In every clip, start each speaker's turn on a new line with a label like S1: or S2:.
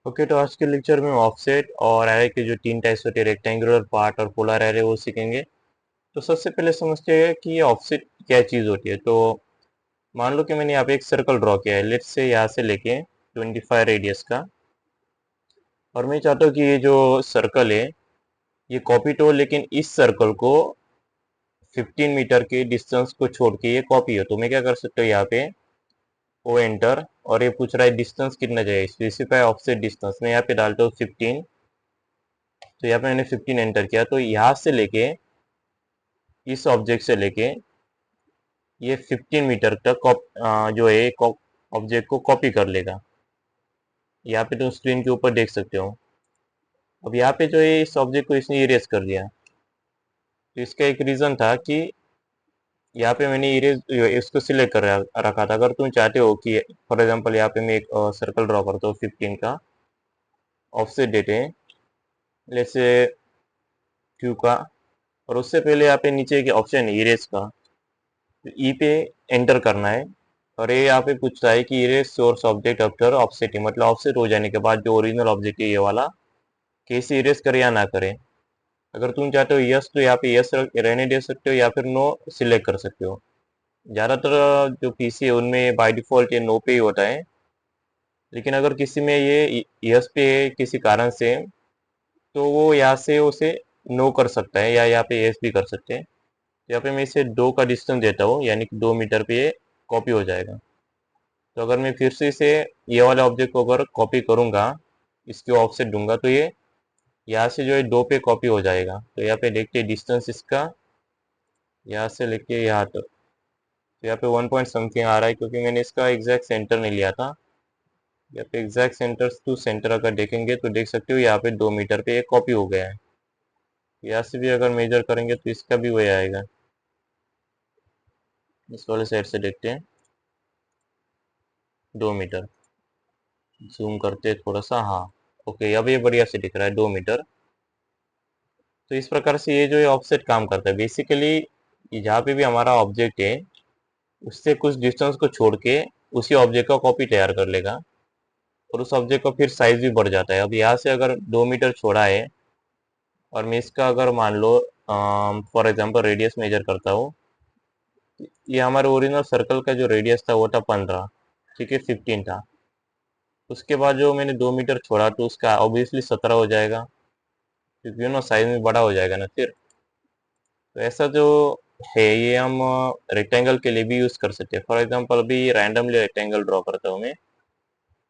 S1: Okay, तो आज के लेक्चर में ऑफसेट और एरे के जो तीन टाइप्स होते हैं, रेक्टेंगुलर पार्ट और पोलर एरे, वो सीखेंगे। तो सबसे पहले समझते हैं कि ये ऑफसेट क्या चीज़ होती है। तो मान लो कि मैंने यहाँ पे एक सर्कल ड्रॉ किया है, लेट्स से यहाँ से लेके 25 रेडियस का, और मैं चाहता हूँ कि ये जो सर्कल है ये कॉपी तो, लेकिन इस सर्कल को 15 मीटर के डिस्टेंस को छोड़ के ये कॉपी हो। तो मैं क्या कर सकता हूँ, यहाँ पे ओ एंटर, और ये पूछ रहा है डिस्टेंस कितना चाहिए, स्पेसिफाई ऑफसेट डिस्टेंस। मैं यहाँ पे डालता हूँ 15। तो यहाँ पे मैंने 15 एंटर किया, तो यहाँ से लेके इस ऑब्जेक्ट से लेके ये 15 मीटर तक जो है ऑब्जेक्ट को कॉपी कर लेगा। यहाँ पे तुम स्क्रीन के ऊपर देख सकते हो। अब यहाँ पे जो है इस ऑब्जेक्ट को इसने इरेज कर दिया। तो इसका एक रीज़न था कि यहाँ पे मैंने इरेज इसको सिलेक्ट कर रखा था। अगर तुम चाहते हो कि फॉर एग्जांपल यहाँ पे मैं एक सर्कल ड्रॉ करता हूँ 15 का, ऑफसेट देते हैं जैसे क्यू का, और उससे पहले यहाँ पे नीचे एक ऑप्शन है इरेज का, तो ई पे एंटर करना है। और ये यहाँ पे पूछता है कि erase source object after offsetting, मतलब ऑफसेट हो जाने के बाद जो ओरिजिनल ऑब्जेक्ट है ये वाला, कैसे इरेज करे या ना करे। अगर तुम चाहते हो यस, तो यहाँ पे यस रहने दे सकते हो, या फिर नो सिलेक्ट कर सकते हो। ज़्यादातर जो पीसी है उनमें बाय डिफ़ॉल्ट ये नो पे ही होता है, लेकिन अगर किसी में ये यस पे है किसी कारण से, तो वो यहाँ से उसे नो कर सकता है, या यहाँ पे यस भी कर सकते हैं। यहाँ पे मैं इसे 2 का डिस्टेंस देता हूँ, यानी कि 2 मीटर पे ये कॉपी हो जाएगा। तो अगर मैं फिर से इसे ये वाले ऑब्जेक्ट को अगर कॉपी करूँगा, इसके ऑफसेट दूंगा, तो ये यहाँ से जो है 2 पे कॉपी हो जाएगा। तो यहाँ पे देखते हैं डिस्टेंस इसका यहाँ से लेके यहाँ तक। तो यहाँ पे 1 पॉइंट समथिंग आ रहा है, क्योंकि मैंने इसका एग्जैक्ट सेंटर नहीं लिया था। यहाँ पे एग्जैक्ट सेंटर टू सेंटर अगर देखेंगे तो देख सकते हो यहाँ पे 2 मीटर पे एक कॉपी हो गया है। यहाँ से भी अगर मेजर करेंगे तो इसका भी वही आएगा। इस वाले साइड से देखते हैं, 2 मीटर। जूम करते हैं थोड़ा सा, हाँ। ओके, अब ये बढ़िया से दिख रहा है 2 मीटर। तो इस प्रकार से ये जो है ऑफसेट काम करता है बेसिकली। जहाँ पे भी हमारा ऑब्जेक्ट है उससे कुछ डिस्टेंस को छोड़ के उसी ऑब्जेक्ट का कॉपी तैयार कर लेगा, और उस ऑब्जेक्ट का फिर साइज भी बढ़ जाता है। अब यहाँ से अगर 2 मीटर छोड़ा है, और मैं इसका अगर मान लो फॉर एग्जांपल रेडियस मेजर करता हूँ, ये हमारे ओरिजिनल सर्कल का जो रेडियस था वो था 15, ठीक है, 15 था। उसके बाद जो मैंने 2 मीटर छोड़ा तो उसका ऑब्वियसली 17 हो जाएगा, क्योंकि ना साइज में बड़ा हो जाएगा ना फिर। तो ऐसा जो है ये हम रेक्टेंगल के लिए भी यूज कर सकते हैं। फॉर एग्जांपल अभी रैंडमली रेक्टेंगल ड्रॉ करता हूँ मैं।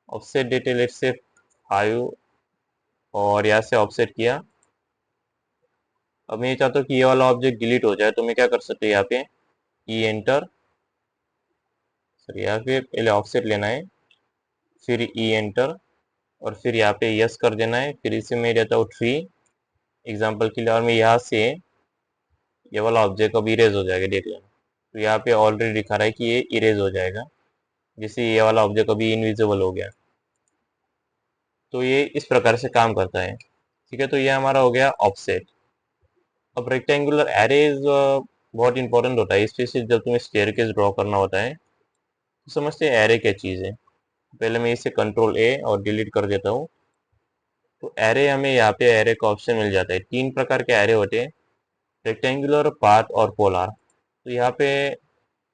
S1: ऑफसेट डेटे लेट से 5, और यहाँ से ऑफसेट किया। अब मैं ये चाहता हूँ कि ये वाला ऑब्जेक्ट डिलीट हो जाए, तो मैं क्या कर सकते हैं, यहाँ पे ई एंटर, सर यहाँ पे पहले ऑफसेट लेना है, फिर ई एंटर, और फिर यहाँ पे यस कर देना है। फिर इसे मैं देता हूँ 3 एग्जाम्पल के लिए, और मैं यहाँ से ये वाला ऑब्जेक्ट अब इरेज हो जाएगा, देख लेना। तो यहाँ पे ऑलरेडी दिखा रहा है कि ये इरेज हो जाएगा, जैसे ये वाला ऑब्जेक्ट अभी इनविजिबल हो गया। तो ये इस प्रकार से काम करता है, ठीक है। तो ये हमारा हो गया ऑफसेट। अब रेक्टेंगुलर एरेज बहुत इंपॉर्टेंट होता है, स्पेशली जब तुम्हें स्टेयरकेस ड्रॉ करना होता है। तो समझते हैं एरे क्या चीज़ है। पहले मैं इसे कंट्रोल ए और डिलीट कर देता हूँ। तो एरे, हमें यहाँ पे एरे का ऑप्शन मिल जाता है। 3 प्रकार के एरे होते हैं, रेक्टेंगुलर, पाथ और पोलार। तो यहाँ पे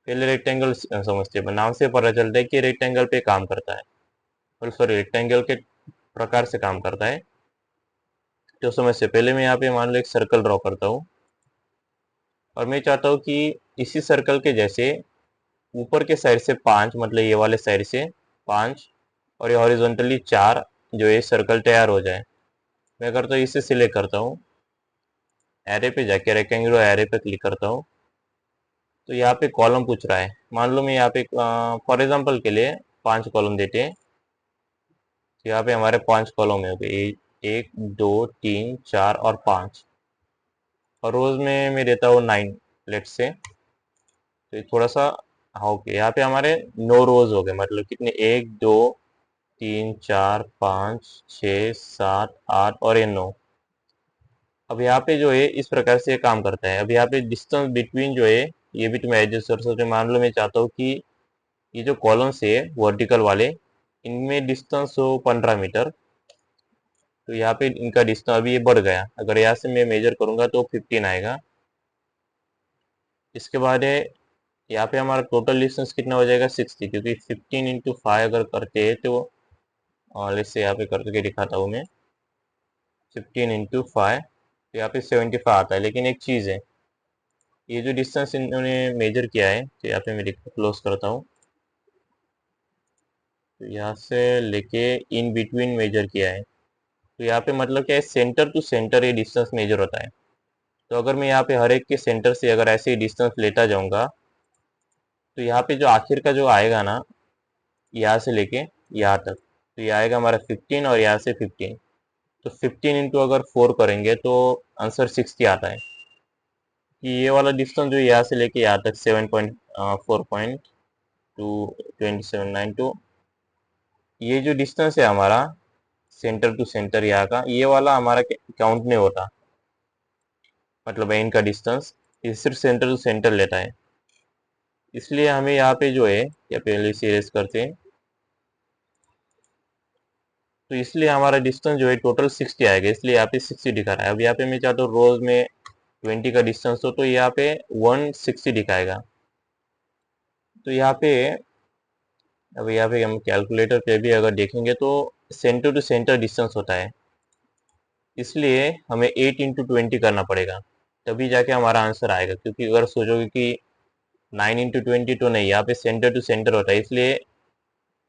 S1: पहले रेक्टेंगल समझते हैं, नाम से पता चलता है कि रेक्टेंगल पे काम करता है, और सॉरी रेक्टेंगल के प्रकार से काम करता है। तो समझते पहले मैं यहाँ पे मान लो एक सर्कल ड्रॉ करता हूँ, और मैं चाहता हूँ कि इसी सर्कल के जैसे ऊपर के साइड से 5, मतलब ये वाले साइड से 5, और ये हॉरिजॉन्टली 4 जो ये सर्कल तैयार हो जाए। मैं करता हूँ इसे सिलेक्ट करता हूँ, एरे पे जाके रेक्टेंगुलर एरे पे क्लिक करता हूँ। तो यहाँ पे कॉलम पूछ रहा है, मान लो मैं यहाँ पे फॉर एग्जांपल के लिए 5 कॉलम देते हैं। तो यहाँ पे हमारे 5 कॉलम है, ओके, 1 2 3 4 और 5, और रोज में मैं देता हूँ 9, लेट से। तो ये थोड़ा सा, हाँ ओके, यहाँ पे हमारे 9 रोज हो गए, मतलब कितने, 1 2 3 4 5 6 7 8 और ये 9। अब यहाँ पे जो है इस प्रकार से ये काम करता है। अब यहाँ पे डिस्टेंस बिटवीन जो है ये भी तुम्हें एडजस्ट कर सकते हो। मान लो मैं चाहता हूँ कि ये जो कॉलम्स है वर्टिकल वाले, इनमें डिस्टेंस हो 15 मीटर, तो यहाँ पे इनका डिस्टेंस अभी ये बढ़ गया, अगर यहाँ से मैं मेजर करूंगा तो 15 आएगा। इसके बाद है यहाँ पे हमारा टोटल डिस्टेंस कितना हो जाएगा 60, क्योंकि 15 इंटू 5 अगर करते हैं तो लेट्स से यहाँ पे करके दिखाता हूँ मैं। 15 इंटू 5 तो यहाँ पे 75 आता है। लेकिन एक चीज़ है, ये जो डिस्टेंस इन्होंने मेजर किया है, तो यहाँ पे मैं क्लोज करता हूँ, तो यहाँ से लेके इन बिटवीन मेजर किया है। तो यहाँ पे मतलब क्या है, सेंटर टू सेंटर ये डिस्टेंस मेजर होता है। तो अगर मैं यहाँ पे हर एक के सेंटर से अगर ऐसे ही डिस्टेंस लेता जाऊंगा, तो यहाँ पे जो आखिर का जो आएगा ना, यहाँ से लेके यहाँ तक, तो ये आएगा हमारा 15 और यहाँ से 15। तो 15 इंटू अगर 4 करेंगे तो आंसर 60 आता है। कि ये वाला डिस्टेंस जो यहाँ से लेके यहाँ तक 7.4.22792, ये जो डिस्टेंस है हमारा सेंटर टू सेंटर यहाँ का, ये वाला हमारा काउंट नहीं होता। मतलब इनका डिस्टेंस ये सिर्फ सेंटर टू सेंटर लेता है। इसलिए हमें यहाँ पे जो है, या पहले सीरीज करते हैं, तो इसलिए हमारा डिस्टेंस जो है टोटल 60 आएगा, इसलिए यहाँ पे 60 दिखा रहा है। अब यहाँ पे मैं चाहता हूँ रोज में 20 का डिस्टेंस हो, तो यहाँ पे 160 दिखाएगा। तो यहाँ पे अब यहाँ पे हम कैलकुलेटर पे भी अगर देखेंगे तो सेंटर टू सेंटर डिस्टेंस होता है, इसलिए हमें 8 इंटू 20 करना पड़ेगा, तभी जाके हमारा आंसर आएगा। क्योंकि अगर सोचोगे कि 9 इंटू 20 तो नहीं, यहाँ पे सेंटर टू सेंटर होता है, इसलिए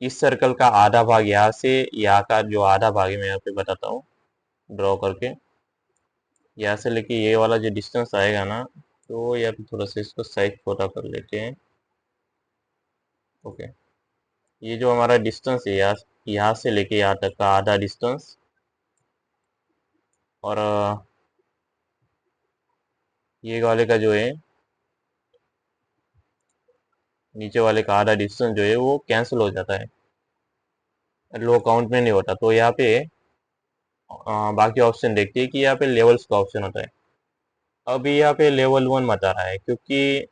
S1: इस सर्कल का आधा भाग यहाँ से, यहाँ का जो आधा भाग है मैं यहाँ पे बताता हूँ ड्रॉ करके। यहाँ से लेके ये वाला जो डिस्टेंस आएगा ना, तो यहाँ पे थोड़ा सा इसको साइज छोटा कर लेते हैं। ओके, ये जो हमारा डिस्टेंस है यहाँ से लेके यहाँ तक का आधा डिस्टेंस, और ये वाले का जो है नीचे वाले का आधा डिस्टेंस जो है वो कैंसिल हो जाता है, लो काउंट में नहीं होता। तो यहाँ पे बाकी ऑप्शन देखते हैं कि यहाँ पे लेवल्स का ऑप्शन होता है। अभी यहाँ पे लेवल 1 बता रहा है, क्योंकि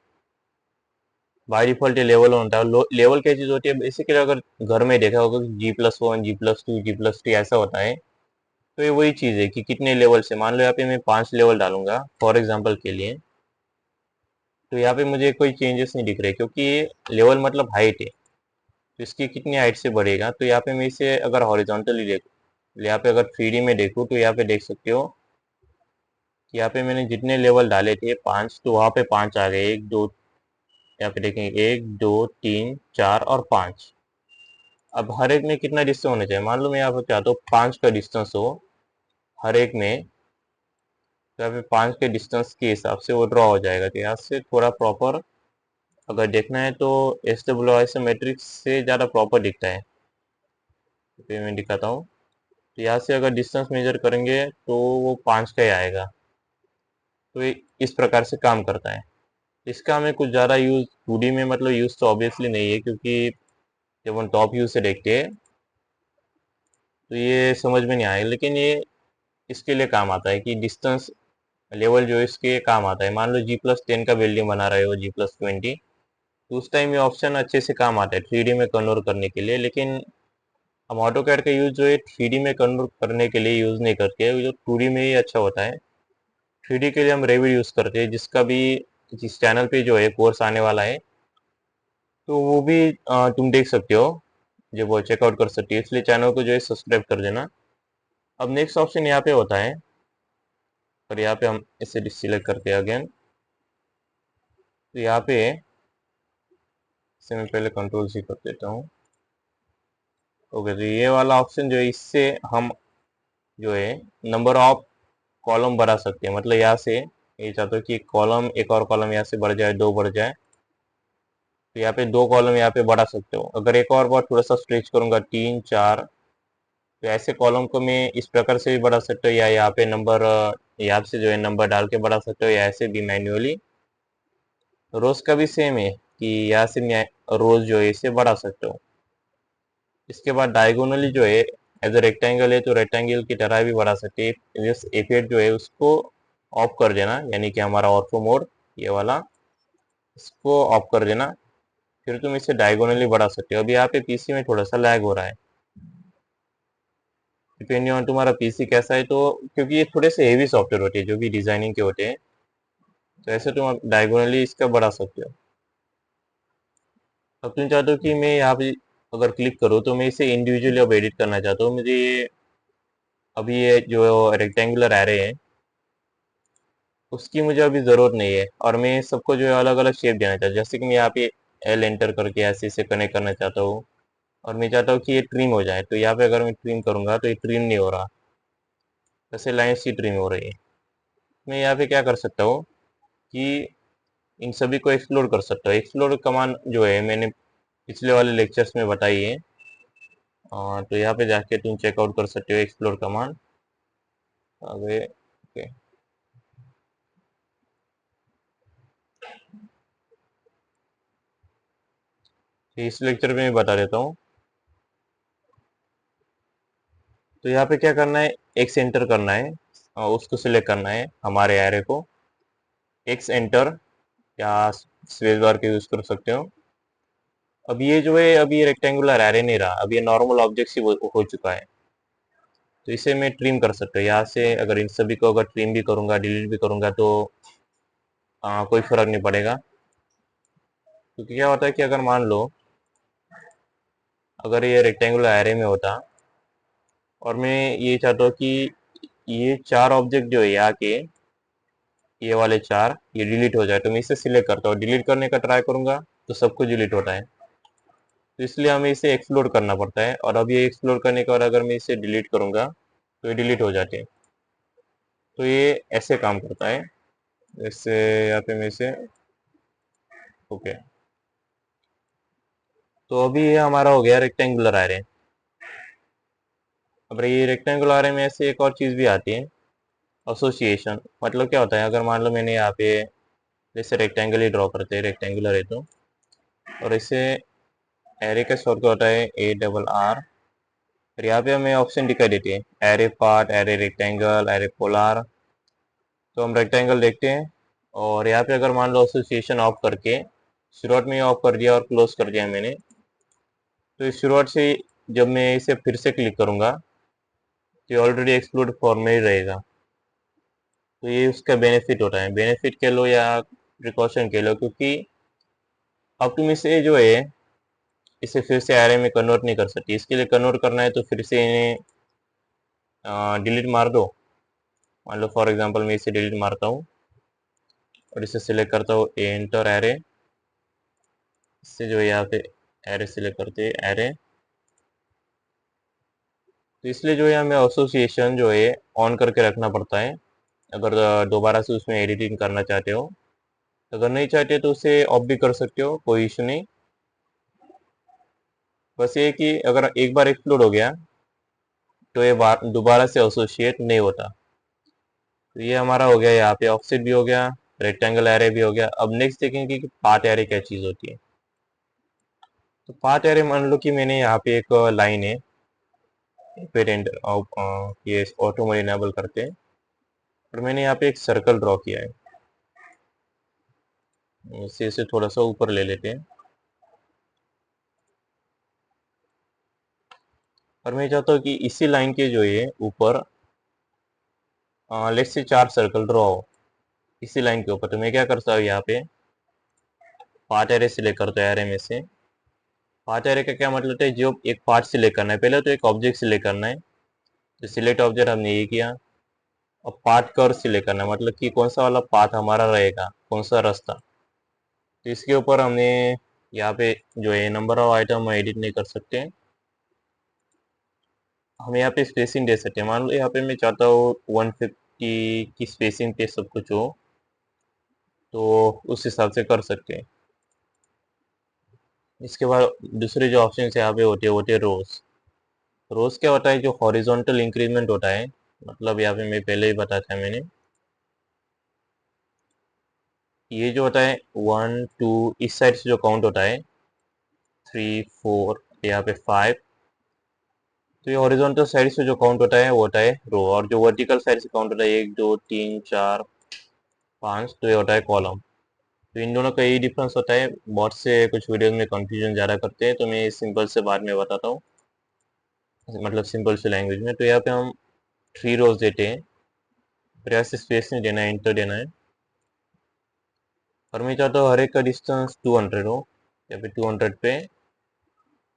S1: बाय डिफॉल्ट ये लेवल 1 होता है। लेवल क्या चीज़ होती है, बेसिकली अगर घर में देखा होगा G+1 G+2 G+3 ऐसा होता है, तो ये वही चीज़ है कि कितने लेवल से। मान लो यहाँ पे मैं 5 लेवल डालूंगा फॉर एग्जाम्पल के लिए, तो यहाँ पे मुझे कोई चेंजेस नहीं दिख रहे, क्योंकि लेवल मतलब हाइट है, तो इसकी कितनी हाइट से बढ़ेगा। तो यहाँ पे मैं इसे अगर हॉरिजॉन्टली देखूँ, यहाँ पे अगर 3D में देखूँ, तो यहाँ पे देख सकते हो कि यहाँ पे मैंने जितने लेवल डाले थे 5, तो वहाँ पे 5 आ गए। 1 2, यहाँ पे देखेंगे 1 2 3 4 और 5। अब हर एक में कितना डिस्टेंस होना चाहिए, मान लो मैं यहाँ पे चाहता हूँ 5 का डिस्टेंस हो हर एक में, तो यहाँ पे 5 के डिस्टेंस के हिसाब से वो ड्रॉ हो जाएगा। तो यहाँ से थोड़ा प्रॉपर अगर देखना है तो SWIS मैट्रिक्स से ज़्यादा प्रॉपर दिखता है। तो फिर मैं दिखाता हूँ, तो यहाँ से अगर डिस्टेंस मेजर करेंगे तो वो 5 का ही आएगा। तो ये इस प्रकार से काम करता है। इसका हमें कुछ ज़्यादा यूज़ 2D में मतलब यूज़ तो ऑब्वियसली नहीं है, क्योंकि जब हम टॉप व्यू से देखते हैं तो ये समझ में नहीं आएगा। लेकिन ये इसके लिए काम आता है कि डिस्टेंस लेवल जो है इसके काम आता है। मान लो G+10 का बिल्डिंग बना रहे हो G+20, तो उस टाइम ये ऑप्शन अच्छे से काम आता है 3D में कन्वर्ट करने के लिए। लेकिन हम ऑटो कैड का यूज़ जो है 3D में कन्वर्ट करने के लिए यूज़ नहीं करते हैं, जो 2D में ही अच्छा होता है। 3D के लिए हम रेविड यूज़ करते हैं, जिसका भी जिस चैनल पे जो है कोर्स आने वाला है, तो वो भी तुम देख सकते हो, जब वो चेकआउट कर सकती है। इसलिए चैनल को जो है सब्सक्राइब कर देना। अब नेक्स्ट ऑप्शन यहाँ पे होता है, और यहाँ पे हम इसे सिलेक्ट करते हैं अगेन। तो यहाँ पे इसे मैं पहले कंट्रोल C कर देता हूँ। ओके, तो ये वाला ऑप्शन जो है, इससे हम जो है नंबर ऑफ कॉलम बढ़ा सकते हैं। मतलब यहाँ से ये चाहते हो कि कॉलम, एक और कॉलम यहाँ से बढ़ जाए, 2 बढ़ जाए, तो यहाँ पे 2 कॉलम यहाँ पे बढ़ा सकते हो। अगर एक और बार थोड़ा सा स्ट्रेच करूंगा 3 4, तो ऐसे कॉलम को मैं इस प्रकार से भी बढ़ा सकते हो, या यहाँ पे नंबर, यहाँ से जो है नंबर डाल के बढ़ा सकते हो, या ऐसे भी मैन्युअली। रोज का भी सेम है कि यहाँ से मैं रोज जो है इसे बढ़ा सकते हो। इसके बाद डायगोनली जो है एज अ रेक्टेंगल है, तो रेक्टेंगल की तरह भी बढ़ा सकते हैं। इस इफेक्ट जो है उसको ऑफ कर देना, यानी कि हमारा ऑर्थो मोड ये वाला, इसको ऑफ कर देना, फिर तुम इसे डायगोनली बढ़ा सकते हो। अभी यहाँ पे PC में थोड़ा सा लैग हो रहा है। डिपेंडिंग ऑन तुम्हारा पीसी कैसा है, तो क्योंकि ये थोड़े से हेवी सॉफ्टवेयर होते हैं जो भी डिजाइनिंग के होते हैं, तो ऐसे तुम डायगोनली इसका बढ़ा सकते हो। अब तुम चाहते हो कि मैं यहाँ पे अगर क्लिक करूँ तो मैं इसे इंडिविजुअली अब एडिट करना चाहता हूँ, मुझे ये अभी ये जो रेक्टेंगुलर एरे है उसकी मुझे अभी ज़रूरत नहीं है, और मैं सबको जो है अलग अलग शेप देना चाहता हूँ। जैसे कि मैं यहाँ पे एल एंटर करके ऐसे से कनेक्ट करना चाहता हूँ, और मैं चाहता हूँ कि ये ट्रिम हो जाए, तो यहाँ पे अगर मैं ट्रिम करूँगा तो ये ट्रिम नहीं हो रहा, जैसे लाइन सी ट्रिम हो रही है। मैं यहाँ पे क्या कर सकता हूँ कि इन सभी को एक्सप्लोर कर सकता हूँ। एक्सप्लोर कमांड जो है मैंने पिछले वाले लेक्चर्स में बताई है, तो यहाँ पे जाके तुम चेकआउट कर सकते हो एक्सप्लोर कमांड। अबे ओके, तो इस लेक्चर में मैं बता देता हूँ। तो यहाँ पे क्या करना है, एक्स एंटर करना है, उसको सिलेक्ट करना है हमारे एरे को, एक्स एंटर या स्पेस बार के यूज कर सकते हो। अब ये जो है अभी ये रेक्टेंगुलर एरे नहीं रहा, अब ये नॉर्मल ऑब्जेक्ट ही हो चुका है। तो इसे मैं ट्रिम कर सकता हूँ यहाँ से, अगर इन सभी को अगर ट्रिम भी करूंगा डिलीट भी करूंगा तो कोई फर्क नहीं पड़ेगा। क्योंकि क्या होता है कि अगर मान लो अगर ये रेक्टेंगुलर एरे में होता और मैं ये चाहता हूँ कि ये चार ऑब्जेक्ट जो है यहाँ के, ये वाले चार ये डिलीट हो जाए, तो मैं इसे सिलेक्ट करता हूँ, डिलीट करने का ट्राई करूंगा तो सब कुछ डिलीट होता है। तो इसलिए हमें इसे एक्सप्लोर करना पड़ता है, और अब ये एक्सप्लोर करने के बाद अगर मैं इसे डिलीट करूंगा तो ये डिलीट हो जाते हैं। तो ये ऐसे काम करता है। जैसे यहाँ पे मैं इसे ओके, तो अभी ये हमारा हो गया रेक्टेंगुलर एरे। अब ये रेक्टेंगुलर एरे में ऐसे एक और चीज़ भी आती है, एसोसिएशन। मतलब क्या होता है, अगर मान लो मैंने यहाँ पे जैसे रेक्टेंगल ही ड्रॉ करते हैं, रेक्टेंगुलर है तो, और इसे एरे का शॉर्ट क्या होता है ए डबल आर, और यहाँ पे हमें ऑप्शन दिखाई देती है array part, array rectangle, array polar. तो हम रेक्टेंगल देखते हैं, और यहाँ पे अगर मान लो एसोसिएशन ऑफ करके, शुरुआत में ऑफ कर दिया और क्लोज कर दिया मैंने, तो इस शुरुआत से जब मैं इसे फिर से क्लिक करूंगा तो ये ऑलरेडी एक्सप्लोड फॉर्म में ही रहेगा। तो ये उसका बेनिफिट होता है, बेनिफिट कह लो या प्रिकॉशन कह लो, क्योंकि अब तुम इसे जो है इसे फिर से एरे में कन्वर्ट नहीं कर सकती। इसके लिए कन्वर्ट करना है तो फिर से इन्हें डिलीट मार दो। मान लो फॉर एग्जांपल मैं इसे डिलीट मारता हूँ और इसे सिलेक्ट करता हूँ एंटर एरे, इससे जो है यहाँ पे एरे सिलेक्ट करते हैं एरे। तो इसलिए जो है हमें एसोसिएशन जो है ऑन करके रखना पड़ता है, अगर दोबारा से उसमें एडिटिंग करना चाहते हो। अगर नहीं चाहते तो उसे ऑफ भी कर सकते हो, कोई इशू नहीं। बस ये कि अगर एक बार एक्सप्लोड हो गया तो ये बार दोबारा से एसोसिएट नहीं होता। तो ये हमारा हो गया, यहाँ पे ऑफसेट भी हो गया, रेक्टेंगल एरे भी हो गया। अब नेक्स्ट देखेंगे कि पाथ एरे क्या चीज़ होती है। तो पाथ एरे मान लो कि मैंने यहाँ पे एक लाइन है, पेरेंट ये ऑटो में इनेबल करते हैं, और मैंने यहाँ पे एक सर्कल ड्रॉ किया है। इसे थोड़ा सा ऊपर ले लेते हैं, और मैं चाहता हूँ कि इसी लाइन के जो है ऊपर लेट्स से चार सर्कल ड्रॉ हो इसी लाइन के ऊपर। तो मैं क्या करता हूँ, यहाँ पे पार्ट एरे सिलेक्ट करता हूँ, एरे में से पार्ट एरे का क्या मतलब है, जो एक पार्ट सिलेक्ट करना है, पहले तो एक ऑब्जेक्ट सिलेक्ट करना है। तो सिलेक्ट ऑब्जेक्ट हमने ये किया। अब पार्ट कर्व सिलेक्ट करना है, मतलब कि कौन सा वाला पाथ हमारा रहेगा, कौन सा रास्ता। तो इसके ऊपर हमने यहाँ पे जो है नंबर ऑफ आइटम एडिट नहीं कर सकते, हम यहाँ पे स्पेसिंग दे सकते हैं। मान लो यहाँ पे मैं चाहता हूँ 150 की स्पेसिंग पे सब कुछ हो, तो उस हिसाब से कर सकते हैं। इसके बाद दूसरे जो ऑप्शन यहाँ पे होते हैं रोज। रोज क्या होता है, जो हॉरिजॉन्टल इंक्रीमेंट होता है, मतलब यहाँ पे मैं पहले ही बताया था मैंने, ये जो होता है 1 2 इस साइड से जो काउंट होता है 3 4 यहाँ पे 5, तो ये हॉरिजॉन्टल साइड से जो काउंट होता है वो होता है रो, और जो वर्टिकल साइड से काउंट होता है 1 2 3 4 5, तो ये होता है कॉलम। तो इन दोनों का यही डिफरेंस होता है, बहुत से कुछ वीडियोस में कंफ्यूजन ज़्यादा करते हैं, तो मैं सिंपल से बाद में बताता हूँ। मतलब सिंपल सी लैंग्वेज में। तो यहाँ पे हम 3 रोज देते हैं, फिर यहाँ से स्पेस नहीं देना है, इंटर देना है। और मैं चाहता हूँ हर एक का डिस्टेंस 200 हो। यहाँ पे 200 पे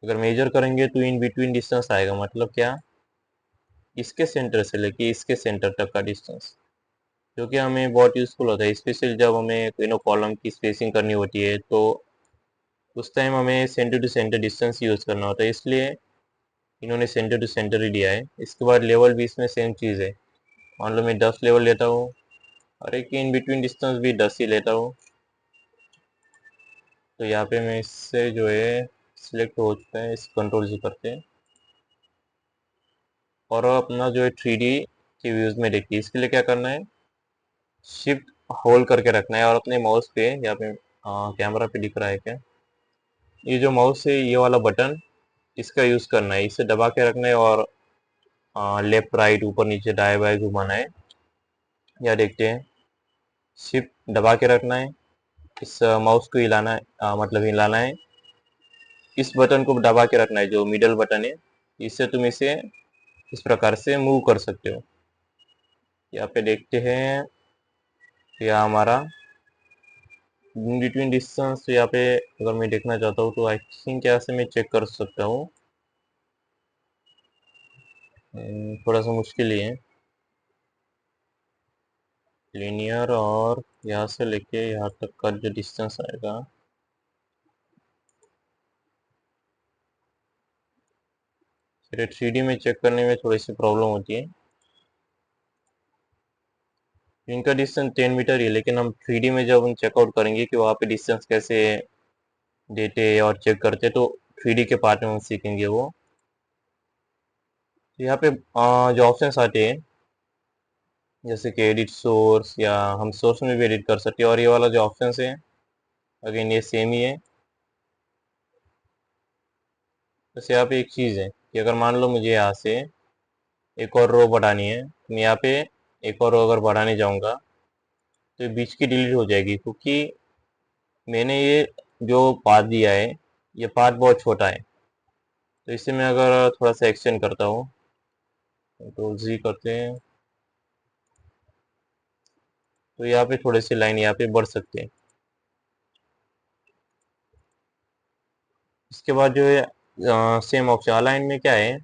S1: अगर मेजर करेंगे तो इन बिटवीन डिस्टेंस आएगा, मतलब क्या, इसके सेंटर से लेके इसके सेंटर तक का डिस्टेंस, जो कि हमें बहुत यूजफुल होता है, स्पेशली जब हमें कॉलम की स्पेसिंग करनी होती है, तो उस टाइम हमें centre to centre distance use करना होता है, इसलिए इन्होंने सेंटर टू सेंटर ही दिया है। इसके बाद लेवल भी इसमें सेम चीज़ है। मान लो मैं 10 लेवल लेता हूँ और एक इन बिटवीन डिस्टेंस भी 10 ही लेता हूँ। तो यहाँ पे मैं इससे जो है सिलेक्ट हो चुका है, इस कंट्रोल से करते हैं और अपना जो है 3D के व्यूज़ में देखिए। इसके लिए क्या करना है, शिफ्ट होल्ड करके रखना है और अपने माउस पे, यहाँ पे कैमरा पे दिख रहा है क्या, ये जो माउस है ये वाला बटन, इसका यूज़ करना है, इसे दबा के रखना है और लेफ्ट राइट ऊपर नीचे दाएं बाएं घुमाना है। या देखते हैं, शिफ्ट दबा के रखना है, इस माउस को हिलाना है, मतलब हिलाना है, इस बटन को दबा के रखना है जो मिडल बटन है, इससे तुम इसे इस प्रकार से मूव कर सकते हो। यहाँ पे देखते हैं, यह हमारा इन बिटवीन डिस्टेंस, तो यहाँ पे अगर मैं देखना चाहता हूँ तो आई थिंक यहाँ से मैं चेक कर सकता हूँ। थोड़ा सा मुश्किल ही है, लीनियर और यहाँ से लेके यहाँ तक का जो डिस्टेंस आएगा, फिर 3D में चेक करने में थोड़ी सी प्रॉब्लम होती है। इनका डिस्टेंस 10 मीटर ही है, लेकिन हम 3D में जब हम चेकआउट करेंगे कि वहाँ पे डिस्टेंस कैसे देते और चेक करते, तो 3D के पार्ट में हम सीखेंगे वो। तो यहाँ पे जो ऑप्शंस आते हैं, जैसे कि एडिट सोर्स, या हम सोर्स में भी एडिट कर सकते हैं, और ये वाला जो ऑप्शंस है अगेन ये सेम ही है। बस यहाँ पे एक चीज़ है कि अगर मान लो मुझे यहाँ से एक और रो बढ़ानी है, तो मैं यहाँ पे एक और रो अगर बढ़ाने जाऊँगा तो ये बीच की डिलीट हो जाएगी, क्योंकि मैंने ये जो पाथ दिया है ये पाथ बहुत छोटा है। तो इससे मैं अगर थोड़ा सा एक्सटेंड करता हूँ, कंट्रोल Z करते हैं, तो यहाँ पे थोड़े से लाइन यहाँ पे बढ़ सकते हैं। इसके बाद जो है सेम ऑप्शन अलाइन में क्या है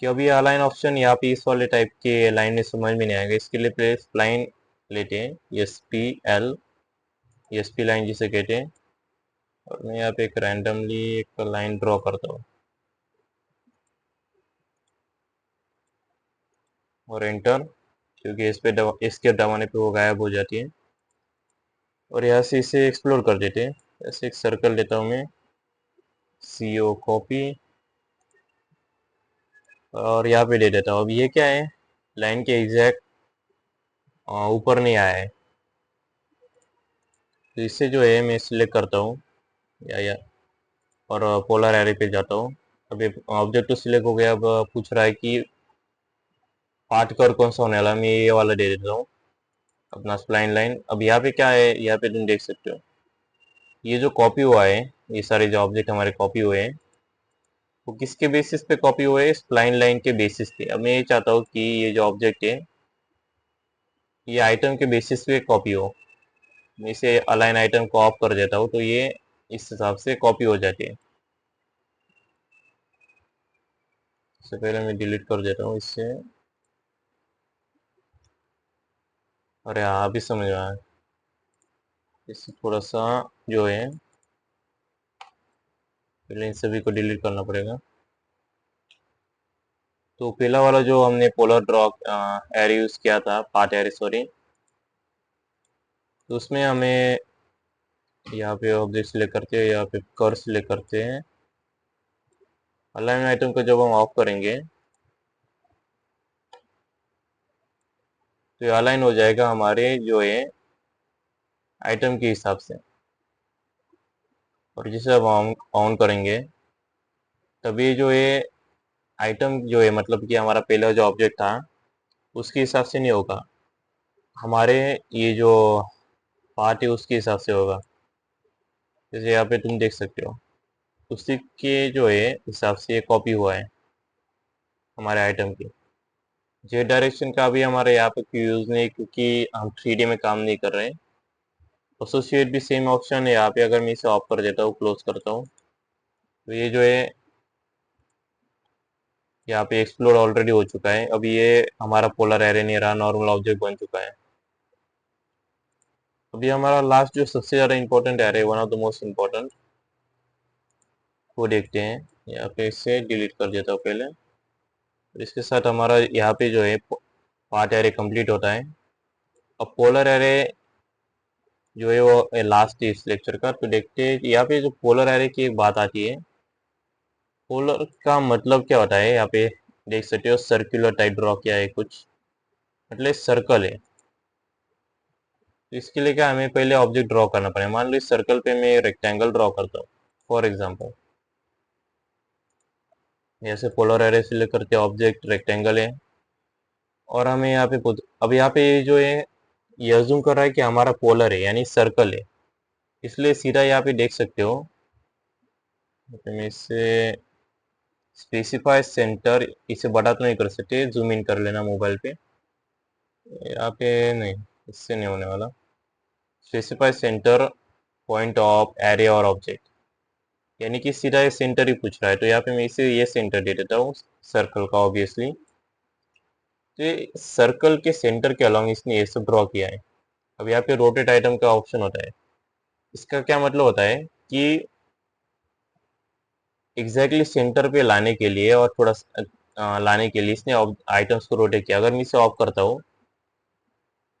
S1: कि अभी अलाइन ऑप्शन यहाँ पे इस वाले टाइप के लाइन में समझ में नहीं आएगा, इसके लिए पहले स्प्लाइन लेते हैं, एस पी लाइन जिसे कहते हैं, और मैं यहाँ पे एक रैंडमली एक लाइन ड्रॉ करता हूँ और एंटर, क्योंकि इस पे इसके दबाने पे वो गायब हो जाती है। और यहाँ से इसे एक्सप्लोर कर देते हैं, ऐसे एक सर्कल लेता हूँ मैं, CO कॉपी, और यहाँ पे दे देता हूँ। अब ये क्या है, लाइन के एग्जैक्ट ऊपर नहीं आया है, तो इससे जो है मैं सिलेक्ट करता हूँ या और पोलर एरे पे जाता हूँ। अब ये ऑब्जेक्ट तो सिलेक्ट हो गया, अब पूछ रहा है कि पार्ट कलर कौन सा होने वाला, मैं ये वाला दे देता हूँ अपना स्प्लाइन लाइन। अब यहाँ पे क्या है, यहाँ पे तुम देख सकते हो ये जो कॉपी हुआ है, ये सारे जो ऑब्जेक्ट हमारे कॉपी हुए हैं वो किसके बेसिस पे कॉपी हुए हैं, स्प्लाइन लाइन के बेसिस पे। अब मैं ये चाहता हूँ कि ये जो ऑब्जेक्ट है ये आइटम के बेसिस पे कॉपी हो। मैं इसे अलाइन आइटम को ऑफ कर देता हूँ, तो ये इस हिसाब से कॉपी हो जाती है। इससे पहले मैं डिलीट कर देता हूँ इससे। अरे हाँ, अभी समझ में आया, इससे थोड़ा सा जो है पहले इन सभी को डिलीट करना पड़ेगा। तो पहला वाला जो हमने पोलर ड्रॉ एरे यूज किया था, पार्ट एरे सॉरी, तो उसमें हमें यहाँ पे ऑब्जेक्ट सिलेक्ट करते हैं, यहाँ पे कर्व सिलेक्ट करते हैं, अलाइन आइटम को जब हम ऑफ करेंगे तो ये अलाइन हो जाएगा हमारे जो है आइटम के हिसाब से। और जिसे अब ऑन ऑन करेंगे तभी जो ये आइटम जो है, मतलब कि हमारा पहला जो ऑब्जेक्ट था उसके हिसाब से नहीं होगा, हमारे ये जो पार्ट है उसके हिसाब से होगा। जैसे यहाँ पे तुम देख सकते हो उसी के जो है हिसाब से ये कॉपी हुआ है। हमारे आइटम की। जेड डायरेक्शन का भी हमारे यहाँ पे क्यों यूज़ नहीं, क्योंकि हम 3D में काम नहीं कर रहे हैं। एसोसिएट भी सेम ऑप्शन है यहाँ पे, अगर मैं इसे ऑफ कर देता हूँ, क्लोज करता हूँ, तो ये जो है यहाँ पे एक्सप्लोर ऑलरेडी हो चुका है। अब ये हमारा पोलर एरे नहीं रहा, नॉर्मल ऑब्जेक्ट बन चुका है। अभी हमारा लास्ट जो सबसे ज़्यादा important array, one of the most important, वो देखते हैं। यहाँ पे इसे डिलीट कर देता हूँ पहले। और इसके साथ हमारा यहाँ पे जो है पार्ट एरे कंप्लीट होता है। अब पोलर एरे जो है वो लास्ट है इस लेक्चर का। तो देखते हैं यहाँ पे जो पोलर एरे की एक बात आती है। पोलर का मतलब क्या होता है, यहाँ पे देख सकते हो सर्कुलर टाइप ड्रॉ किया है कुछ, मतलब सर्कल है। तो इसके लिए क्या, हमें पहले ऑब्जेक्ट ड्रॉ करना पड़ेगा। मान लो इस सर्कल पे मैं रेक्टेंगल ड्रॉ करता हूँ फॉर एग्जांपल। जैसे पोलर एरे सिलेक्ट करते हैं, ऑब्जेक्ट रेक्टेंगल है, और हमें यहाँ पे अब यहाँ पे जो है ये अज्यूम कर रहा है कि हमारा पोलर है यानी सर्कल है, इसलिए सीधा यहाँ पे देख सकते हो। मैं इससे स्पेसिफाई सेंटर, इसे बड़ा तो नहीं कर सकते, जूम इन कर लेना मोबाइल पे। यहाँ पे नहीं, इससे नहीं होने वाला। Specify centre point of array और ऑब्जेक्ट, यानी कि सीधा ये सेंटर ही पूछ रहा है। तो यहाँ पे मैं इसे ये सेंटर दे देता हूँ, सर्कल का ऑब्वियसली। तो ये सर्कल के सेंटर के अलॉन्ग इसने ये सब ड्रॉ किया है। अब यहाँ पे रोटेट आइटम का ऑप्शन होता है। इसका क्या मतलब होता है कि एग्जैक्टली सेंटर पे लाने के लिए और थोड़ा लाने के लिए इसने आइटम्स को रोटेट किया। अगर मैं इसे ऑफ करता हूँ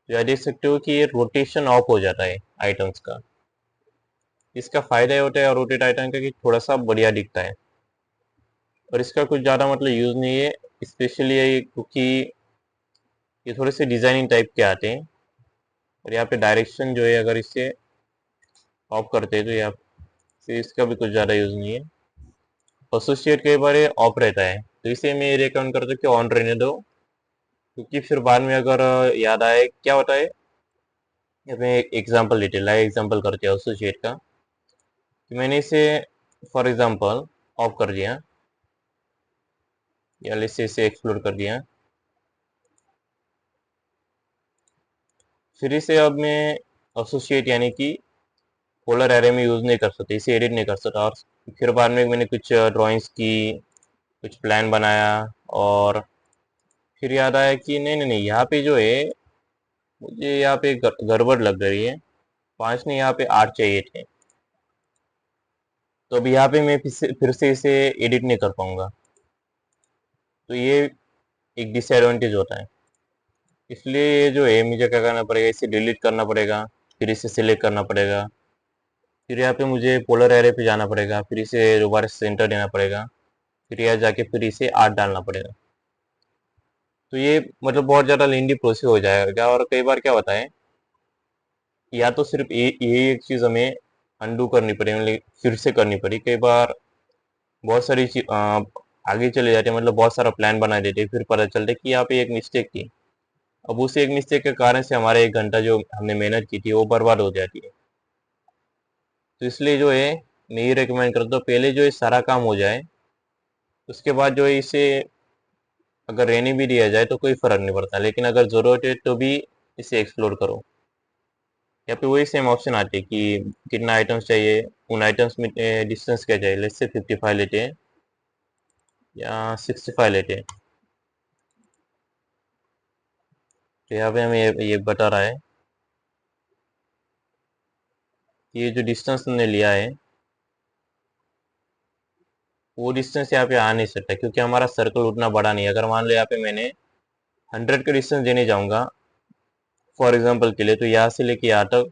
S1: तो यहाँ देख सकते हो कि ये रोटेशन ऑफ हो जाता है आइटम्स का। इसका फायदा ये होता है रोटेट आइटम का कि थोड़ा सा बढ़िया दिखता है, और इसका कुछ ज़्यादा मतलब यूज़ नहीं है, स्पेशली क्योंकि ये थोड़े से डिज़ाइनिंग टाइप के आते हैं। और यहाँ पे डायरेक्शन जो है अगर इसे ऑफ करते हैं तो यहाँ से इसका भी कुछ ज़्यादा यूज़ नहीं है। एसोसिएट कई बार ये ऑफ रहता है, तो इसे मैं रिकमेंड करता हूँ कि ऑन रहने दो, क्योंकि फिर बाद में अगर याद आए क्या होता है। मैं एक एग्जांपल लेते, लाइव एग्जांपल करते हैं एसोसिएट का। तो मैंने इसे फॉर एग्जांपल ऑफ कर दिया, या इसे एक्सप्लोर कर दिया। फिर इसे अब मैं एसोसिएट यानी कि पोलर एरे में यूज़ नहीं कर सकते, इसे एडिट नहीं कर सकता। और फिर बाद में मैंने कुछ ड्राइंग्स की, कुछ प्लान बनाया, और फिर याद आया कि नहीं नहीं नहीं, यहाँ पे जो है मुझे यहाँ पे गड़बड़ लग रही है। 5 नहीं, यहाँ पे 8 चाहिए थे। तो अभी यहाँ पे मैं फिर से इसे एडिट नहीं कर पाऊंगा। तो ये एक डिसएडवांटेज होता है। इसलिए ये जो है मुझे क्या करना पड़ेगा, इसे डिलीट करना पड़ेगा, फिर इसे सिलेक्ट करना पड़ेगा, फिर यहाँ पे मुझे पोलर एरे पे जाना पड़ेगा, फिर इसे दोबारा सेंटर देना पड़ेगा, फिर यहाँ जाके फिर इसे 8 डालना पड़ेगा। तो ये मतलब बहुत ज़्यादा लेंदी प्रोसेस हो जाएगा। और कई बार क्या होता है, या तो सिर्फ यही एक चीज़ हमें अंडू करनी पड़ी, मतलब फिर से करनी पड़ी। कई बार बहुत सारी आगे चले जाते हैं, मतलब बहुत सारा प्लान बना देते हैं, फिर पता चलता है कि यहाँ पे एक मिस्टेक थी। अब उस एक मिस्टेक के कारण से हमारे 1 घंटा जो हमने मेहनत की थी वो बर्बाद हो जाती है। तो इसलिए जो है मैं ये रिकमेंड करता हूँ, पहले जो है सारा काम हो जाए, उसके बाद जो है इसे अगर रहने भी दिया जाए तो कोई फ़र्क नहीं पड़ता, लेकिन अगर ज़रूरत है तो भी इसे एक्सप्लोर करो। यहाँ पे वही सेम ऑप्शन आते हैं कि कितना आइटम्स चाहिए, उन आइटम्स में डिस्टेंस क्या चाहिए। लेट्स से 55 लेते हैं या 65 लेते हैं। तो यहाँ पे हमें ये बता रहा है कि ये जो डिस्टेंस हमने लिया है वो डिस्टेंस यहाँ पे आ नहीं सकता, क्योंकि हमारा सर्कल उतना बड़ा नहीं है। अगर मान लो यहाँ पे मैंने 100 का डिस्टेंस देने जाऊँगा फॉर एग्जांपल के लिए, तो यहाँ से लेके यहाँ तक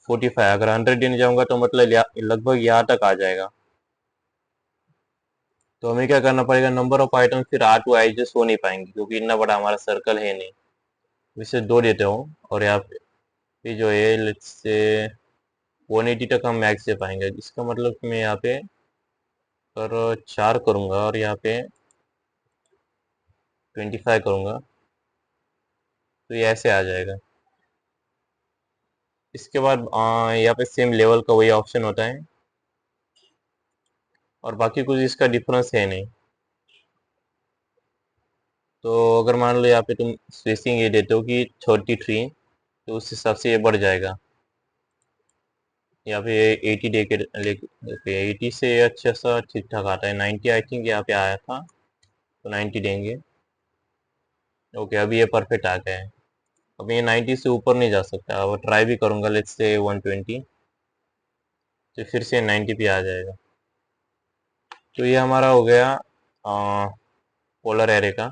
S1: 45, अगर 100 देने जाऊँगा तो मतलब लगभग यहाँ तक आ जाएगा। तो हमें क्या करना पड़ेगा, नंबर ऑफ आइटम फिर R2 एडजस्ट हो नहीं पाएंगे, क्योंकि इतना बड़ा हमारा सर्कल है नहीं। इसे 2 देते हो, और यहाँ पे जो है लेट्स से 180 तक हम मैक्स दे पाएंगे। इसका मतलब कि मैं यहाँ पे पर 4 करूँगा और यहाँ पे 25 करूँगा, तो ये ऐसे आ जाएगा। इसके बाद यहाँ पे सेम लेवल का वही ऑप्शन होता है, और बाकी कुछ इसका डिफरेंस है नहीं। तो अगर मान लो यहाँ पे तुम स्पेसिंग ये देते हो कि 33, तो उस हिसाब से ये बढ़ जाएगा। यहाँ पे 80 दे के ओके 80 से अच्छा सा ठीक ठाक आता है। 90 आई थिंक यहाँ पे आया था, तो 90 देंगे। ओके अभी ये परफेक्ट आ गया है। अब ये 90 से ऊपर नहीं जा सकता। अब ट्राई भी करूंगा, लेट्स से 120, तो फिर से 90 पे आ जाएगा। तो ये हमारा हो गया पोलर एरे का।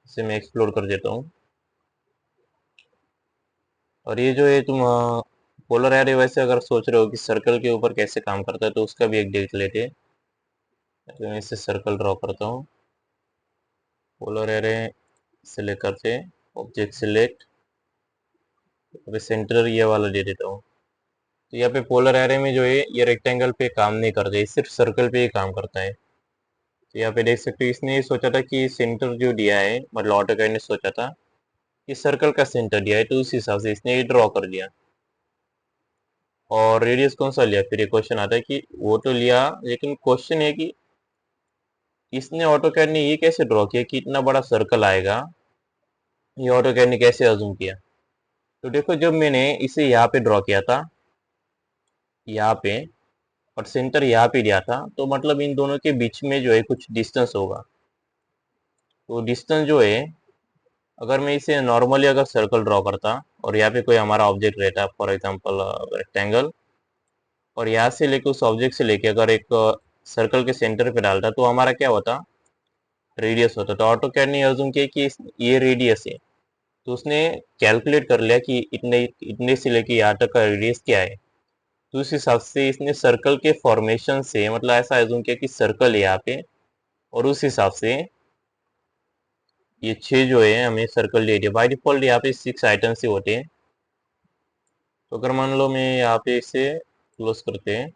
S1: इसे मैं एक्सप्लोर कर देता हूँ। और ये जो है तुम पोलर एरे, वैसे अगर सोच रहे हो कि सर्कल के ऊपर कैसे काम करता है, तो उसका भी एक देख लेते हैं। तो मैं इससे सर्कल ड्रॉ करता हूँ। पोलर एरे सेलेक्ट करते, ऑब्जेक्ट सिलेक्ट, अभी सेंटर ये वाला दे देता हूँ। तो यहाँ पे पोलर एरे में जो है ये रेक्टेंगल पे काम नहीं करता है, सिर्फ सर्कल पे ही काम करता है। तो यहाँ पे देख सकते हो इसने ये सोचा था कि सेंटर जो दिया है, मतलब ऑटोकैड ने सोचा था कि सर्कल का सेंटर दिया है, तो उस हिसाब से इसने ये ड्रॉ कर दिया। और रेडियस कौन सा लिया, फिर ये क्वेश्चन आता है कि वो तो लिया, लेकिन क्वेश्चन है कि इसने ऑटोकैड ने ये कैसे ड्रॉ किया कि इतना बड़ा सर्कल आएगा, ये ऑटोकैड ने कैसे अज्यूम किया। तो देखो जब मैंने इसे यहाँ पे ड्रॉ किया था, यहाँ पे, और सेंटर यहाँ पे दिया था, तो मतलब इन दोनों के बीच में जो है कुछ डिस्टेंस होगा। तो डिस्टेंस जो है, अगर मैं इसे नॉर्मली अगर सर्कल ड्रॉ करता और यहाँ पे कोई हमारा ऑब्जेक्ट रहता, फॉर एग्जांपल रेक्टेंगल, और यहाँ से लेके उस ऑब्जेक्ट से लेके अगर एक सर्कल के सेंटर पे डालता, तो हमारा क्या होता, रेडियस होता। तो ऑटोकैड ने अज्यूम किया कि ये रेडियस है, तो उसने कैलकुलेट कर लिया कि इतने इतने से लेके यहाँ तक का रेडियस क्या है। तो उस हिसाब से इसने सर्कल के फॉर्मेशन से, मतलब ऐसा एज्यूम किया कि सर्कल है यहाँ पे, और उस हिसाब से ये 6 जो है हमें सर्कल दे दिया। बाई डिफॉल्ट यहाँ पे 6 आइटम्स ही होते हैं। तो अगर मान लो मैं यहाँ पे इसे क्लोज करते हैं,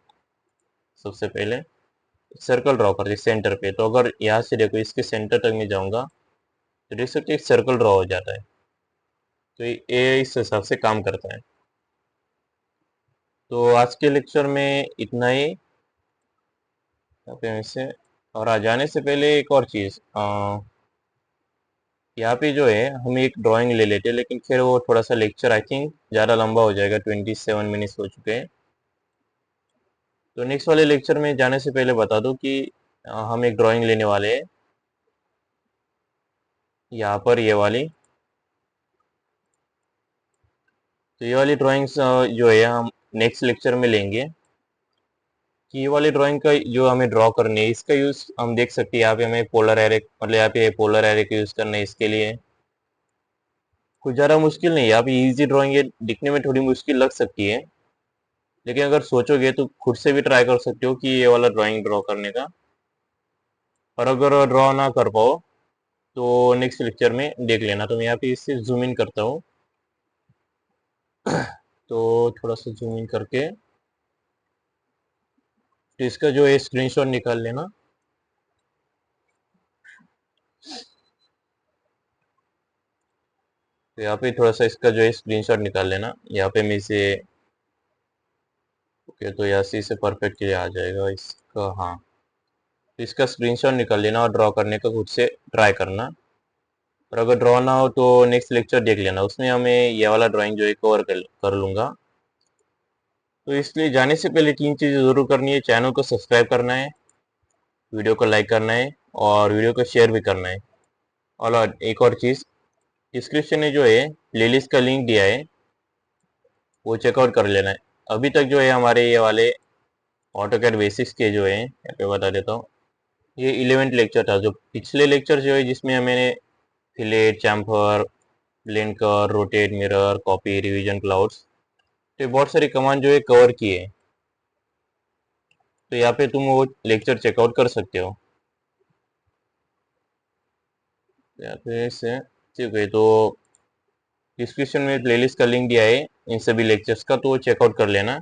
S1: सबसे पहले सर्कल ड्रॉ करते सेंटर पे, तो अगर यहाँ से देखो इसके सेंटर तक मैं जाऊंगा, तो देख सकते एक सर्कल ड्रॉ हो जाता है। तो ये इस हिसाब से काम करता है। तो आज के लेक्चर में इतना ही। यहाँ पे वैसे, और आ जाने से पहले एक और चीज़, यहाँ पे जो है हम एक ड्राइंग ले लेते हैं, लेकिन फिर वो थोड़ा सा लेक्चर आई थिंक ज़्यादा लंबा हो जाएगा, 27 मिनट्स हो चुके हैं। तो नेक्स्ट वाले लेक्चर में जाने से पहले बता दूं कि हम एक ड्राइंग लेने वाले हैं, यहाँ पर ये वाली। तो ये वाली ड्राइंग्स जो है हम नेक्स्ट लेक्चर में लेंगे, कि ये वाली ड्राइंग का जो हमें ड्रॉ करनी है, इसका यूज़ हम देख सकते हैं। यहाँ पे हमें पोलर एरे, मतलब यहाँ पे पोलर एरे का यूज़ करना है इसके लिए। कुछ ज़्यादा मुश्किल नहीं है, यहाँ पे इजी ड्राइंग है, दिखने में थोड़ी मुश्किल लग सकती है, लेकिन अगर सोचोगे तो खुद से भी ट्राई कर सकते हो कि ये वाला ड्राइंग ड्रॉ करने का। और अगर ड्रॉ ना कर पाओ तो नेक्स्ट लेक्चर में देख लेना। तो मैं यहाँ पे इससे जूम इन करता हूँ, तो थोड़ा सा जूम इन करके, तो इसका जो है स्क्रीनशॉट निकाल लेना। तो यहाँ पे थोड़ा सा इसका जो है स्क्रीनशॉट निकाल लेना। यहाँ पे मैं इसे, ओके, तो यहाँ से इसे परफेक्ट के लिए आ जाएगा इसका, हाँ। तो इसका स्क्रीनशॉट निकाल लेना और ड्रॉ करने का खुद से ट्राई करना। और अगर ड्रॉ ना हो तो नेक्स्ट लेक्चर देख लेना, उसमें हमें ये वाला ड्राइंग जो है कवर कर लूँगा। तो इसलिए जाने से पहले 3 चीज़ें ज़रूर करनी है। चैनल को सब्सक्राइब करना है, वीडियो को लाइक करना है, और वीडियो को शेयर भी करना है। और एक और चीज़, डिस्क्रिप्शन में जो है प्लेलिस्ट का लिंक दिया है, वो चेकआउट कर लेना है। अभी तक जो है हमारे ये वाले ऑटोकैड बेसिक्स के जो है, यहाँ पे बता देता हूँ, ये 11th लेक्चर था। जो पिछले लेक्चर जो है जिसमें मैंने फिलेट, चैम्फर, ब्लेंड कर, rotate, mirror, copy, revision, clouds, तो ये बहुत सारी कमांड जो है कवर की है। तो यहाँ पे तुम वो लेक्चर चेकआउट कर सकते हो। यहाँ पे से ठीक है, तो डिस्क्रिप्शन में प्लेलिस्ट का लिंक दिया है इन सभी लेक्चर्स का, तो वो चेकआउट कर लेना।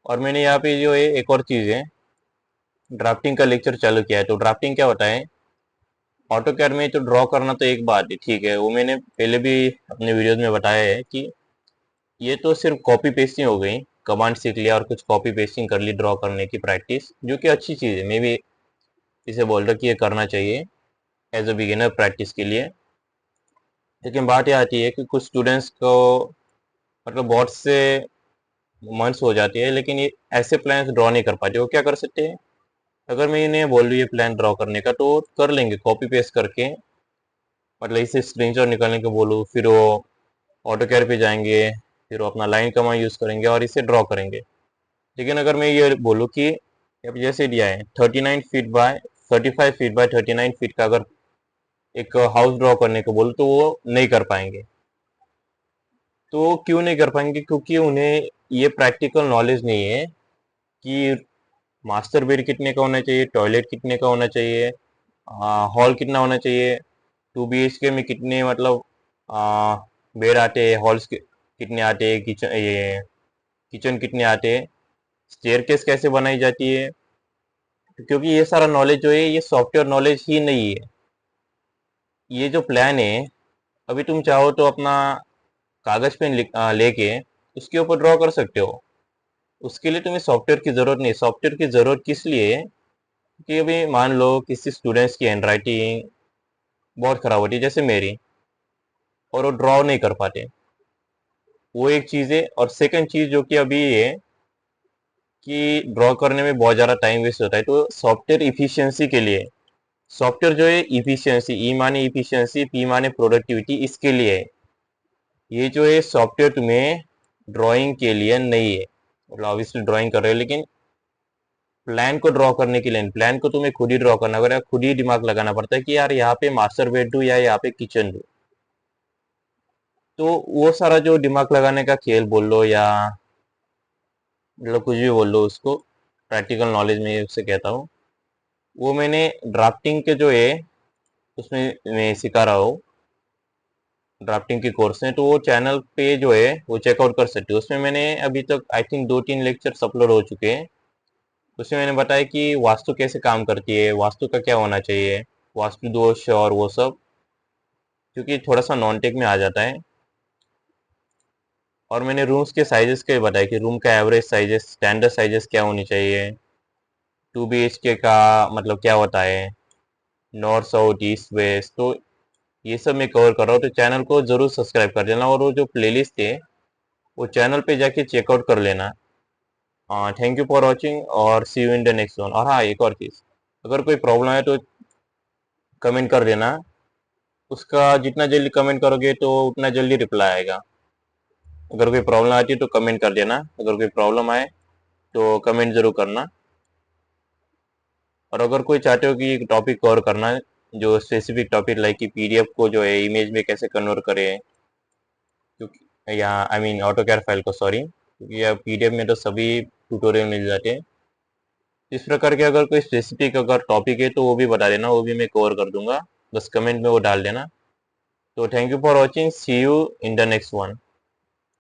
S1: और मैंने यहाँ पे जो है एक और चीज़ है, ड्राफ्टिंग का लेक्चर चालू किया है। तो ड्राफ्टिंग क्या होता है, ऑटोकैड में तो ड्रॉ करना तो एक बात है, ठीक है, वो मैंने पहले भी अपने वीडियोज में बताया है कि ये तो सिर्फ कॉपी पेस्टिंग हो गई। कमांड सीख लिया और कुछ कॉपी पेस्टिंग कर ली ड्रॉ करने की प्रैक्टिस, जो कि अच्छी चीज़ है। मे बी इसे बोल रहा कि ये करना चाहिए एज अ बिगिनर प्रैक्टिस के लिए। लेकिन बात यह आती है कि कुछ स्टूडेंट्स को मतलब बहुत से मंथ्स हो जाती है, लेकिन ये ऐसे प्लान्स ड्रॉ नहीं कर पाते। वो क्या कर सकते हैं, अगर मैं इन्हें बोल रही है प्लान ड्रॉ करने का तो कर लेंगे कॉपी पेस्ट करके, मतलब इसे स्क्रीनशॉट निकालने को बोलूँ, फिर वो ऑटो कैड पे जाएंगे, फिर वो अपना लाइन कमांड यूज़ करेंगे और इसे ड्रॉ करेंगे। लेकिन अगर मैं ये बोलूँ कि अब जैसे दिया है 39 feet by 35 feet by 39 feet का, अगर एक हाउस ड्रॉ करने को बोलूँ तो वो नहीं कर पाएंगे। तो क्यों नहीं कर पाएंगे, क्योंकि उन्हें ये प्रैक्टिकल नॉलेज नहीं है कि मास्टर बेड कितने का होना चाहिए, टॉयलेट कितने का होना चाहिए, हॉल कितना होना चाहिए, 2 BHK में कितने मतलब बेड आते हैं, हॉल्स कितने आते हैं, किचन कितने आते हैं, स्टेयरकेस कैसे बनाई जाती है। क्योंकि ये सारा नॉलेज जो है ये सॉफ्टवेयर नॉलेज ही नहीं है। ये जो प्लान है, अभी तुम चाहो तो अपना कागज पेन लेके उसके ऊपर ड्रॉ कर सकते हो। उसके लिए तुम्हें सॉफ्टवेयर की ज़रूरत नहीं। सॉफ्टवेयर की ज़रूरत किस लिए है कि अभी मान लो किसी स्टूडेंट्स की हैंडराइटिंग बहुत ख़राब होती है जैसे मेरी, और वो ड्रॉ नहीं कर पाते, वो एक चीज़ है। और सेकंड चीज़ जो कि अभी ये है कि ड्रॉ करने में बहुत ज़्यादा टाइम वेस्ट होता है, तो सॉफ्टवेयर इफिशियंसी के लिए, सॉफ्टवेयर जो है इफिशियंसी, ई माने इफिशियंसी, पी माने प्रोडक्टिविटी, इसके लिए है। ये जो है सॉफ्टवेयर तुम्हें ड्राइंग के लिए नहीं है। मतलब ऑब्वियसली ड्राइंग कर रहे हो, लेकिन प्लान को ड्रॉ करने के लिए, प्लान को तुम्हें खुद ही ड्रॉ करना पड़ेगा, खुद ही दिमाग लगाना पड़ता है कि यार यहाँ पे मास्टर बेड दूँ या यहाँ पे किचन दूँ। तो वो सारा जो दिमाग लगाने का खेल बोल लो या मतलब कुछ भी बोल लो, उसको प्रैक्टिकल नॉलेज में उससे कहता हूँ। वो मैंने ड्राफ्टिंग के जो है उसमें मैं सिखा रहा हूँ, ड्राफ्टिंग के कोर्स में। तो वो चैनल पे जो है वो चेकआउट कर सकते हो। उसमें मैंने अभी तक आई थिंक 2-3 लेक्चर्स अपलोड हो चुके हैं। उसमें मैंने बताया कि वास्तु कैसे काम करती है, वास्तु का क्या होना चाहिए, वास्तु दोष और वो सब, क्योंकि थोड़ा सा नॉन टेक में आ जाता है। और मैंने रूम्स के साइजेस के बताया कि रूम का एवरेज साइजेस, स्टैंडर्ड साइजेस क्या होनी चाहिए, 2 BHK का मतलब क्या होता है, नॉर्थ साउथ ईस्ट वेस्ट, तो ये सब मैं कवर कर रहा हूँ। तो चैनल को ज़रूर सब्सक्राइब कर देना, और वो जो प्लेलिस्ट है वो चैनल पे जाके चेकआउट कर लेना। थैंक यू फॉर वॉचिंग और see you in the next one. और हाँ, एक और चीज़, अगर कोई प्रॉब्लम है तो कमेंट कर देना। उसका जितना जल्दी कमेंट करोगे तो उतना जल्दी रिप्लाई आएगा। अगर कोई प्रॉब्लम आती है तो कमेंट कर देना, अगर कोई प्रॉब्लम आए तो कमेंट ज़रूर करना। और अगर कोई चाहते हो कि टॉपिक कवर करना है, जो स्पेसिफिक टॉपिक लाइक कि पीडीएफ को जो है इमेज में कैसे कन्वर्ट करें, क्योंकि या I mean AutoCAD file को, सॉरी, क्योंकि अब पीडीएफ में तो सभी ट्यूटोरियल मिल जाते हैं। इस प्रकार के अगर कोई स्पेसिफिक अगर टॉपिक है तो वो भी बता देना, वो भी मैं कवर कर दूंगा। बस कमेंट में वो डाल देना। तो thank you for watching, see you in the next one.